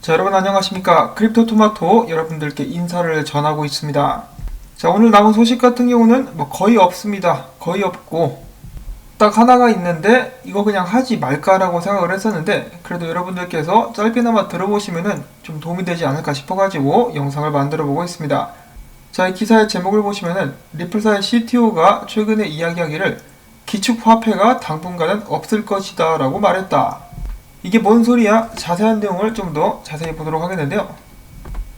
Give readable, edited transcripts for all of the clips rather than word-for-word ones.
자, 여러분 안녕하십니까. 크립토토마토 여러분들께 인사를 전하고 있습니다. 자, 오늘 남은 소식 같은 경우는 거의 없습니다. 거의 없고 딱 하나가 있는데 이거 그냥 하지 말까라고 생각을 했었는데, 그래도 여러분들께서 짧게나마 들어보시면은 좀 도움이 되지 않을까 싶어가지고 영상을 만들어 보고 있습니다. 자, 이 기사의 제목을 보시면은 리플사의 CTO가 최근에 이야기하기를 기축화폐가 당분간은 없을 것이다 라고 말했다. 이게 뭔 소리야? 자세한 내용을 좀 더 자세히 보도록 하겠는데요.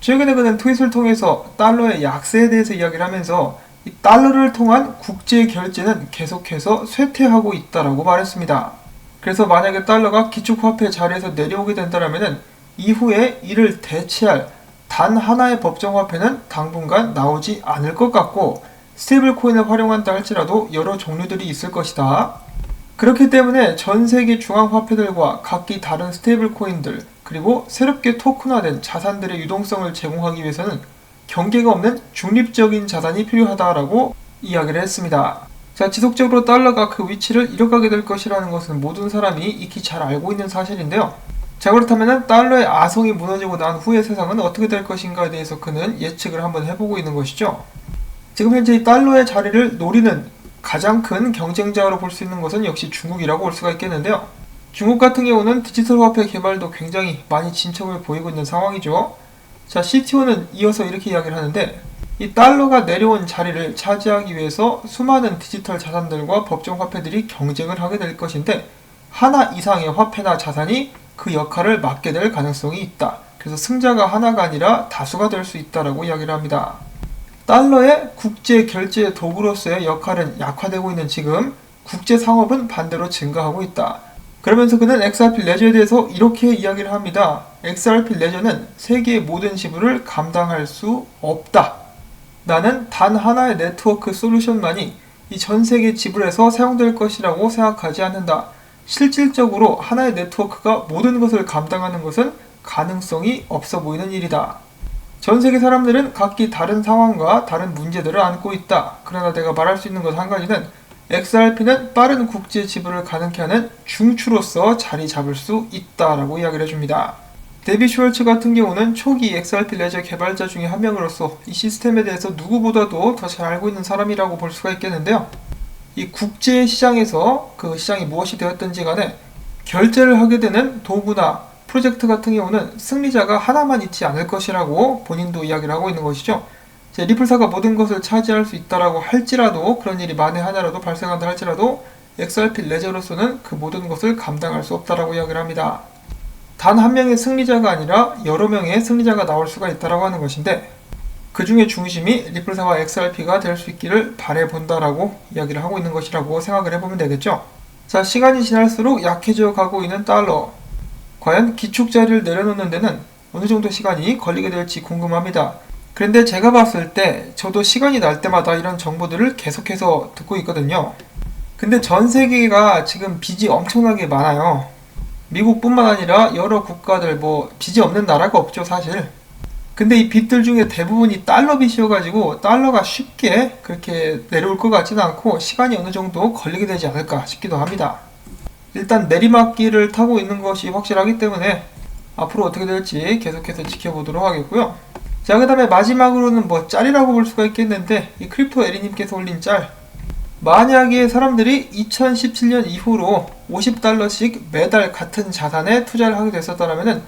최근에 그는 트윗을 통해서 달러의 약세에 대해서 이야기를 하면서 이 달러를 통한 국제 결제는 계속해서 쇠퇴하고 있다라고 말했습니다. 그래서 만약에 달러가 기축화폐 자리에서 내려오게 된다면 이후에 이를 대체할 단 하나의 법정화폐는 당분간 나오지 않을 것 같고, 스테이블 코인을 활용한다 할지라도 여러 종류들이 있을 것이다. 그렇기 때문에 전 세계 중앙화폐들과 각기 다른 스테이블 코인들, 그리고 새롭게 토큰화된 자산들의 유동성을 제공하기 위해서는 경계가 없는 중립적인 자산이 필요하다라고 이야기를 했습니다. 자, 지속적으로 달러가 그 위치를 잃어가게 될 것이라는 것은 모든 사람이 익히 잘 알고 있는 사실인데요. 자, 그렇다면 달러의 아성이 무너지고 난 후의 세상은 어떻게 될 것인가에 대해서 그는 예측을 한번 해보고 있는 것이죠. 지금 현재 이 달러의 자리를 노리는 가장 큰 경쟁자로 볼 수 있는 것은 역시 중국이라고 볼 수가 있겠는데요. 중국 같은 경우는 디지털 화폐 개발도 굉장히 많이 진척을 보이고 있는 상황이죠. 자, CTO는 이어서 이렇게 이야기를 하는데, 이 달러가 내려온 자리를 차지하기 위해서 수많은 디지털 자산들과 법정 화폐들이 경쟁을 하게 될 것인데, 하나 이상의 화폐나 자산이 그 역할을 맡게 될 가능성이 있다. 그래서 승자가 하나가 아니라 다수가 될 수 있다라고 이야기를 합니다. 달러의 국제 결제 도구로서의 역할은 약화되고 있는 지금 국제 상업은 반대로 증가하고 있다. 그러면서 그는 XRP 레저에 대해서 이렇게 이야기를 합니다. XRP 레저는 세계의 모든 지불을 감당할 수 없다. 나는 단 하나의 네트워크 솔루션만이 이 전 세계 지불에서 사용될 것이라고 생각하지 않는다. 실질적으로 하나의 네트워크가 모든 것을 감당하는 것은 가능성이 없어 보이는 일이다. 전 세계 사람들은 각기 다른 상황과 다른 문제들을 안고 있다. 그러나 내가 말할 수 있는 것 한 가지는 XRP는 빠른 국제 지불을 가능케 하는 중추로서 자리 잡을 수 있다라고 이야기를 해줍니다. 데비 슈왈츠 같은 경우는 초기 XRP 레저 개발자 중에 한 명으로서 이 시스템에 대해서 누구보다도 더 잘 알고 있는 사람이라고 볼 수가 있겠는데요. 이 국제 시장에서 그 시장이 무엇이 되었든지 간에 결제를 하게 되는 도구나 프로젝트 같은 경우는 승리자가 하나만 있지 않을 것이라고 본인도 이야기를 하고 있는 것이죠. 리플사가 모든 것을 차지할 수 있다라고 할지라도, 그런 일이 만에 하나라도 발생한다 할지라도 XRP 레저로서는 그 모든 것을 감당할 수 없다라고 이야기를 합니다. 단 한 명의 승리자가 아니라 여러 명의 승리자가 나올 수가 있다라고 하는 것인데, 그 중에 중심이 리플사와 XRP가 될 수 있기를 바라본다라고 이야기를 하고 있는 것이라고 생각을 해보면 되겠죠. 자, 시간이 지날수록 약해져 가고 있는 달러. 과연 기축자리를 내려놓는 데는 어느 정도 시간이 걸리게 될지 궁금합니다. 그런데 제가 봤을 때 저도 시간이 날 때마다 이런 정보들을 계속해서 듣고 있거든요. 근데 전 세계가 지금 빚이 엄청나게 많아요. 미국뿐만 아니라 여러 국가들 빚이 없는 나라가 없죠, 사실. 근데 이 빚들 중에 대부분이 달러 빚이어가지고 달러가 쉽게 그렇게 내려올 것 같지는 않고 시간이 어느 정도 걸리게 되지 않을까 싶기도 합니다. 일단 내리막길을 타고 있는 것이 확실하기 때문에 앞으로 어떻게 될지 계속해서 지켜보도록 하겠고요. 자, 그 다음에 마지막으로는 짤이라고 볼 수가 있겠는데, 이 크립토 에리님께서 올린 짤. 만약에 사람들이 2017년 이후로 $50씩 매달 같은 자산에 투자를 하게 됐었다면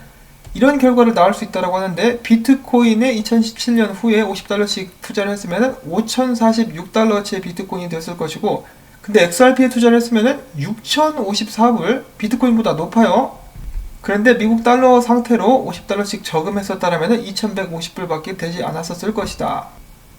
이런 결과를 낳을 수 있다고 하는데, 비트코인에 2017년 후에 $50씩 투자를 했으면 5,046달러치의 비트코인이 됐을 것이고, 근데 XRP에 투자를 했으면 6,054불, 비트코인보다 높아요. 그런데 미국 달러 상태로 $50씩 저금했었다면 2,150불밖에 되지 않았었을 것이다.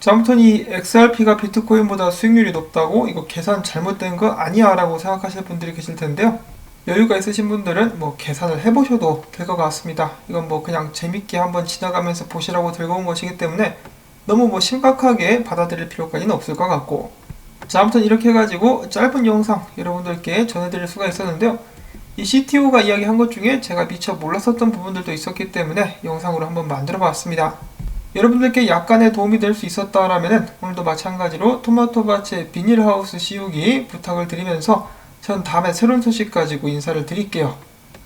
자, 아무튼 이 XRP가 비트코인보다 수익률이 높다고 이거 계산 잘못된 거 아니야 라고 생각하실 분들이 계실 텐데요. 여유가 있으신 분들은 계산을 해보셔도 될 것 같습니다. 이건 그냥 재밌게 한번 지나가면서 보시라고 들고 온 것이기 때문에 너무 심각하게 받아들일 필요까지는 없을 것 같고. 자, 아무튼 이렇게 해가지고 짧은 영상 여러분들께 전해드릴 수가 있었는데요. 이 CTO가 이야기한 것 중에 제가 미처 몰랐었던 부분들도 있었기 때문에 영상으로 한번 만들어 봤습니다. 여러분들께 약간의 도움이 될 수 있었다라면 오늘도 마찬가지로 토마토밭의 비닐하우스 씌우기 부탁을 드리면서 전 다음에 새로운 소식 가지고 인사를 드릴게요.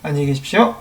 안녕히 계십시오.